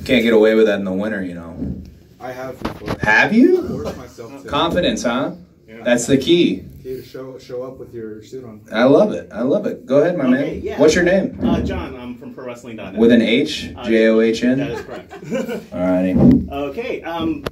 Can't get away with that in the winter, you know. I have before. Have you? I forced myself to. Confidence, huh? Yeah. That's the key. To show up with your suit on. I love it. I love it. Go ahead, my man. Yeah. What's your name? John. I'm from ProWrestling.net. With an H? J-O-H-N? That is correct. Alrighty. Okay.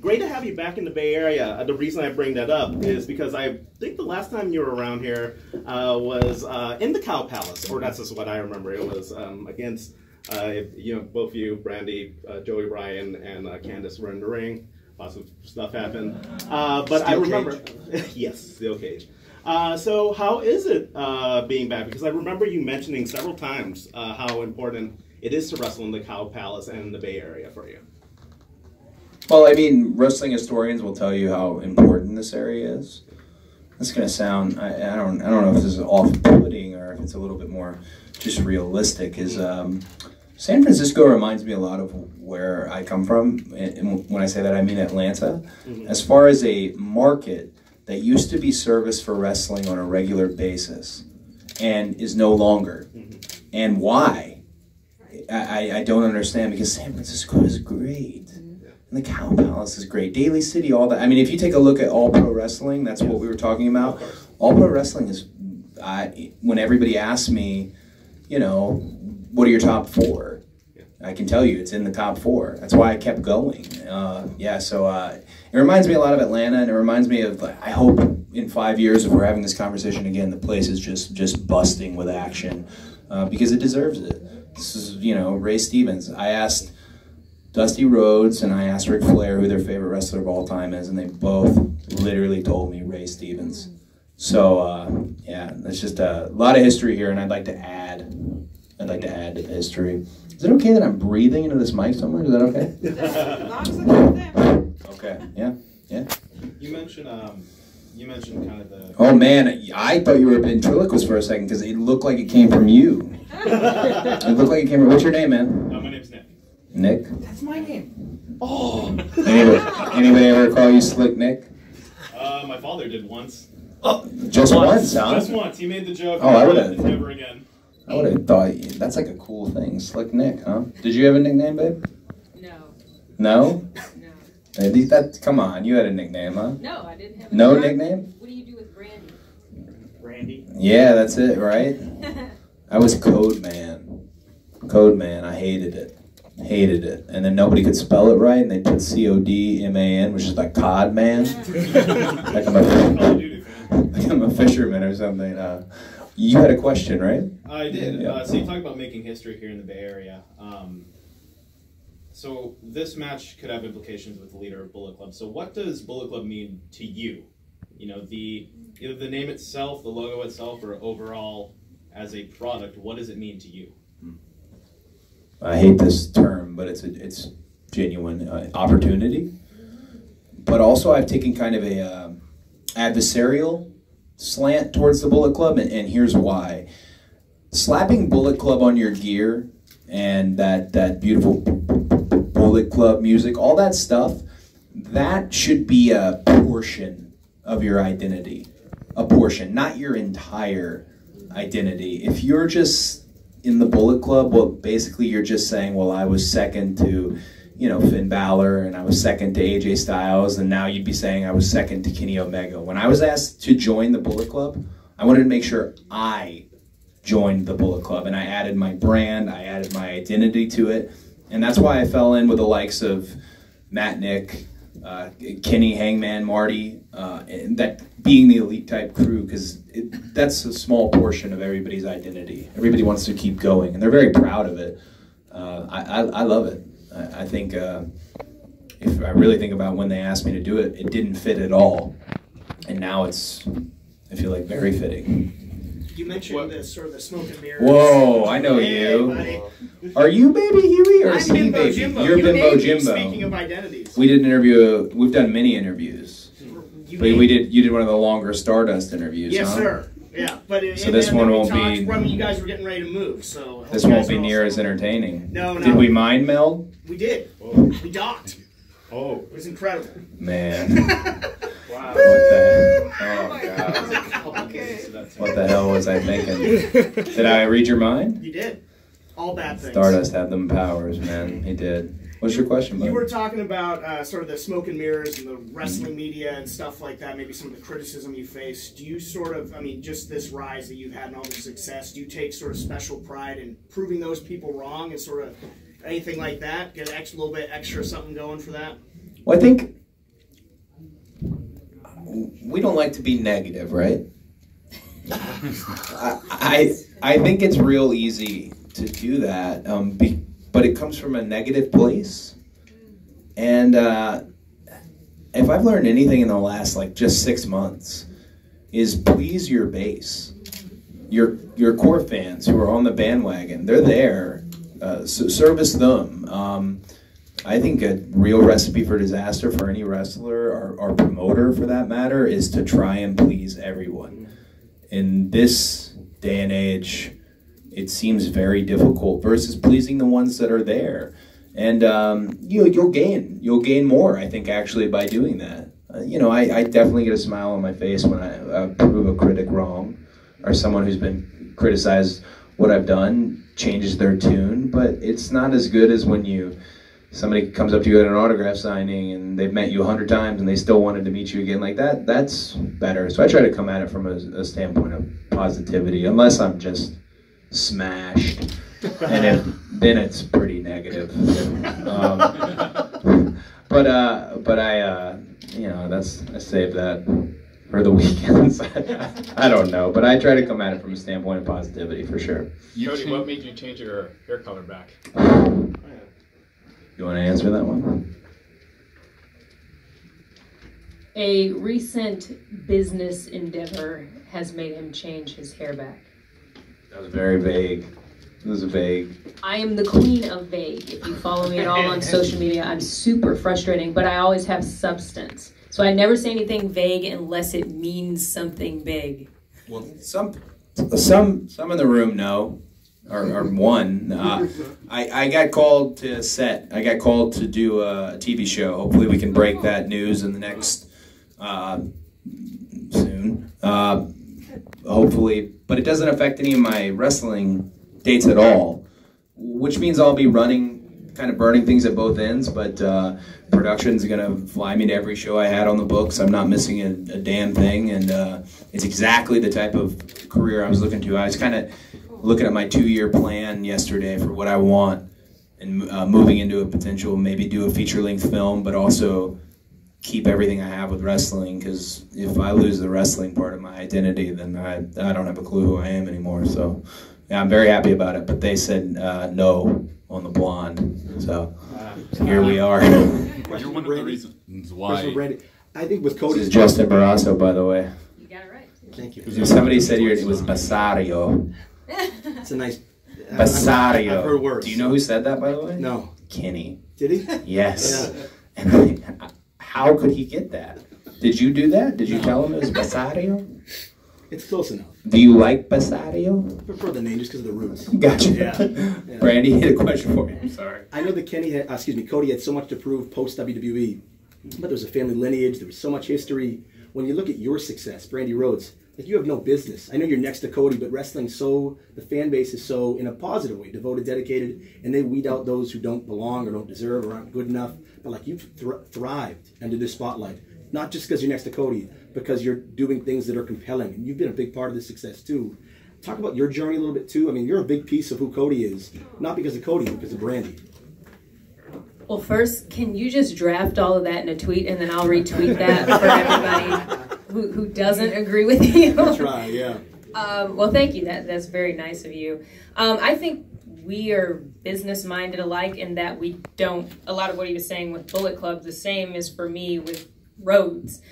Great to have you back in the Bay Area. The reason I bring that up is because I think the last time you were around here was in the Cow Palace, or that's just what I remember. It was against, both of you, Brandi, Joey Bryan, and Candice were in the ring. Lots of stuff happened. But Steel I remember... cage. Yes, steel cage. So how is it being back? Because I remember you mentioning several times how important it is to wrestle in the Cow Palace and in the Bay Area for you. Well, I mean, wrestling historians will tell you how important this area is. It's going to sound, I don't know if this is off-putting or if it's a little bit more just realistic, is San Francisco reminds me a lot of where I come from. And when I say that, I mean Atlanta. Mm-hmm. As far as a market that used to be serviced for wrestling on a regular basis and is no longer. Mm-hmm. And why? I don't understand, because San Francisco is great. Mm-hmm. And the Cow Palace is great. Daly City, all that. I mean, if you take a look at All Pro Wrestling, that's what we were talking about. All Pro Wrestling is, when everybody asks me, you know, what are your top four? I can tell you it's in the top four. That's why I kept going. It reminds me a lot of Atlanta, and it reminds me of, I hope in 5 years, if we're having this conversation again, the place is just busting with action, because it deserves it. This is, Ray Stevens. I asked Dusty Rhodes and I asked Ric Flair who their favorite wrestler of all time is, and they both literally told me Ray Stevens. So, there's just a lot of history here, and I'd like to add to the history. Is it okay that I'm breathing into this mic somewhere? Is that okay? Okay. Yeah. You mentioned kind of the... Oh man, I thought you were a ventriloquist for a second because it looked like it came from you. It looked like it came from... What's your name, man? My name's Nick. Nick? That's my name. Oh! Anybody ever call you Slick Nick? My father did once. Oh, just once, huh? Just once. He made the joke. Oh, I would have... Never again. I would have thought that's like a cool thing, Slick Nick, huh? Did you have a nickname, babe? No? No. Come on, you had a nickname, huh? No, I didn't have a No nickname? What do you do with Brandi? Brandi? Yeah, that's it, right? I was Code Man. Code Man, I hated it. And then nobody could spell it right, and they put C-O-D-M-A-N, which is like Cod Man. like I'm a fisherman or something. You had a question, right? I did. Yeah. So you talk about making history here in the Bay Area. So this match could have implications with the leader of Bullet Club. So what does Bullet Club mean to you? Either the name itself, the logo itself, or overall as a product, what does it mean to you? I hate this term, but it's genuine opportunity. But also I've taken kind of a adversarial slant towards the Bullet Club, and here's why. Slapping Bullet Club on your gear and that beautiful Bullet Club music, all that stuff, that should be a portion of your identity. A portion, not your entire identity. If you're just in the Bullet Club, well, basically you're just saying, well, I was second to, Finn Balor, and I was second to AJ Styles, and now you'd be saying I was second to Kenny Omega. When I was asked to join the Bullet Club, I wanted to make sure I joined the Bullet Club, and I added my brand, I added my identity to it, and that's why I fell in with the likes of Matt Nick, Kenny, Hangman, Marty, and that being the elite type crew, because that's a small portion of everybody's identity. Everybody wants to keep going, and they're very proud of it. I love it. I think, if I really think about when they asked me to do it, it didn't fit at all. And now it's, I feel like, very fitting. You mentioned the sort of the smoke and mirrors. Whoa, I know you. Buddy. Are you Baby Huey or I'm is he Bimbo Baby? Jimbo. You're You Bimbo named me, Jimbo. Speaking of identities. We did an interview, we've done many interviews. You did one of the longer Stardust interviews, yes, huh? sir. Yeah, but so this one won't be. You guys were getting ready to move, so this won't be near as entertaining. No. Did we mind meld? We did. We docked. Oh, it was incredible. Man. Wow. What the? Oh God. Okay. What the hell was I thinking? Did I read your mind? You did. All bad things. Stardust had them powers, man. He did. What's your question, bud? You were talking about sort of the smoke and mirrors and the wrestling media and stuff like that, maybe some of the criticism you face. Do you sort of, I mean, just this rise that you've had and all this success, do you take sort of special pride in proving those people wrong and sort of anything like that? Get a little bit extra something going for that? Well, I think we don't like to be negative, right? I think it's real easy to do that, but it comes from a negative place. And if I've learned anything in the last just 6 months, is please your base, your core fans who are on the bandwagon. They're there, so service them. I think a real recipe for disaster for any wrestler or promoter, for that matter, is to try and please everyone. In this day and age, it seems very difficult versus pleasing the ones that are there. And you'll gain more, I think, actually, by doing that. I definitely get a smile on my face when I prove a critic wrong, or someone who's been criticized what I've done changes their tune. But it's not as good as when somebody comes up to you at an autograph signing and they've met you 100 times and they still wanted to meet you again like that. That's better. So I try to come at it from a standpoint of positivity, unless I'm just smashed, and then it's pretty negative. But I save that for the weekends. I don't know, but I try to come at it from a standpoint of positivity for sure. Cody, what made you change your hair color back? You want to answer that one? A recent business endeavor has made him change his hair back. That was very vague. It was vague. I am the queen of vague. If you follow me at all on social media, I'm super frustrating, but I always have substance. So I never say anything vague unless it means something big. Well, some in the room know, or one. I got called to set. I got called to do a TV show. Hopefully we can break that news in the next soon. Hopefully, but it doesn't affect any of my wrestling dates at all, which means I'll be kind of burning things at both ends, but production's gonna fly me to every show I had on the books. I'm not missing a damn thing, and it's exactly the type of career I was looking to. I was kind of looking at my 2-year plan yesterday for what I want, and moving into a potential, maybe do a feature-length film, but also keep everything I have with wrestling, because if I lose the wrestling part of my identity, then I don't have a clue who I am anymore. So yeah, I'm very happy about it, but they said no on the blonde, so here we are. You're one of the reasons why. Brandi, I think with Cody, This is Justin Barrasso, by the way. You got it right. Thank you. Somebody said it was Basario. It's a nice Basario. I've heard worse. Do you know who said that, by the way? No. Kenny. Did he? Yes. Yeah. And how could he get that? Did you do that? Did you tell him it was Basario? It's close enough. Do you like Basario? I prefer the name just because of the roots. Gotcha. Yeah. Brandi, hit a question for me. I'm sorry. I know that Cody had so much to prove post WWE, but there was a family lineage. There was so much history. When you look at your success, Brandi Rhodes, you have no business. I know you're next to Cody, but the fan base is so, in a positive way, devoted, dedicated, and they weed out those who don't belong or don't deserve or aren't good enough. But you've thrived under this spotlight, not just because you're next to Cody, because you're doing things that are compelling, and you've been a big part of this success too. Talk about your journey a little bit too. I mean, you're a big piece of who Cody is, not because of Cody, but because of Brandi. Well, first, can you just draft all of that in a tweet, and then I'll retweet that for everybody who doesn't agree with you? I'll try, yeah. Well, thank you. That's very nice of you. I think we are business-minded alike in that we don't, a lot of what he was saying with Bullet Club, the same is for me with Rhodes.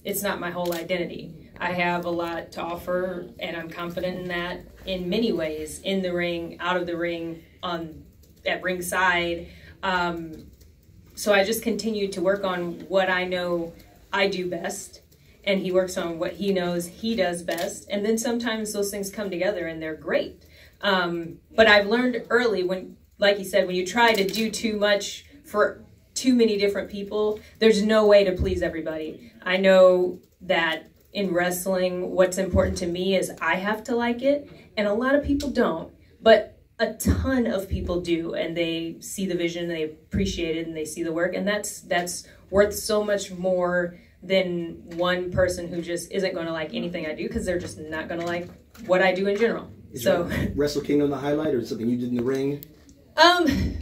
It's not my whole identity. I have a lot to offer, and I'm confident in that in many ways, in the ring, out of the ring, at ringside. So I just continue to work on what I know I do best, and he works on what he knows he does best, and then sometimes those things come together and they're great. But I've learned early, when, like you said, when you try to do too much for too many different people, there's no way to please everybody. I know that in wrestling, what's important to me is I have to like it, and a lot of people don't. But a ton of people do, and they see the vision, they appreciate it, and they see the work, and that's worth so much more than one person who just isn't going to like anything I do because they're just not going to like what I do in general. Is so Wrestle Kingdom the highlight, or something you did in the ring?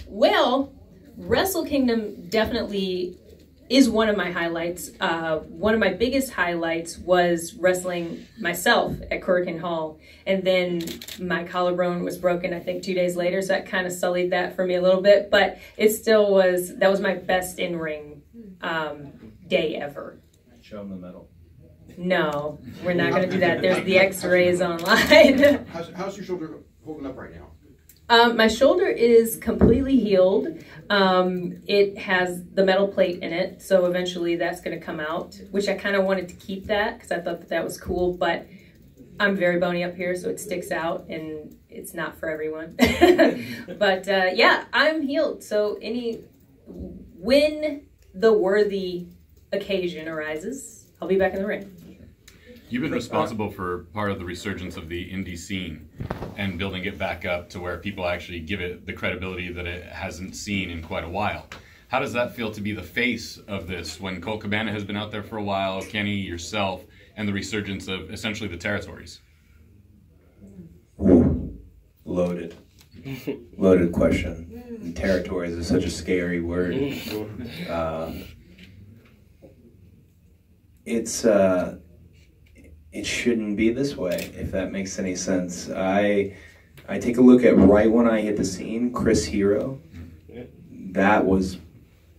Well, Wrestle Kingdom definitely is one of my highlights. One of my biggest highlights was wrestling myself at Hurricane Hall, and then my collarbone was broken, I think 2 days later, so that kind of sullied that for me a little bit, but it still was, that was my best in-ring day ever. Show them the medal. No, we're not going to do that. There's the x-rays online. How's your shoulder holding up right now? My shoulder is completely healed. It has the metal plate in it, so eventually that's going to come out, which I kind of wanted to keep that because I thought that was cool, but I'm very bony up here, so it sticks out, and it's not for everyone. But yeah, I'm healed, so when the worthy occasion arises, I'll be back in the ring. You've been responsible for part of the resurgence of the indie scene and building it back up to where people actually give it the credibility that it hasn't seen in quite a while. How does that feel to be the face of this when Colt Cabana has been out there for a while, Kenny, yourself, and the resurgence of essentially the territories? Ooh, loaded. Loaded question. And territories is such a scary word. It shouldn't be this way, if that makes any sense. I take a look at right when I hit the scene, Chris Hero. That was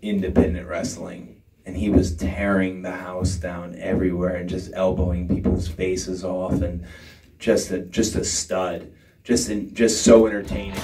independent wrestling, and he was tearing the house down everywhere and just elbowing people's faces off, and just a stud, just so entertaining.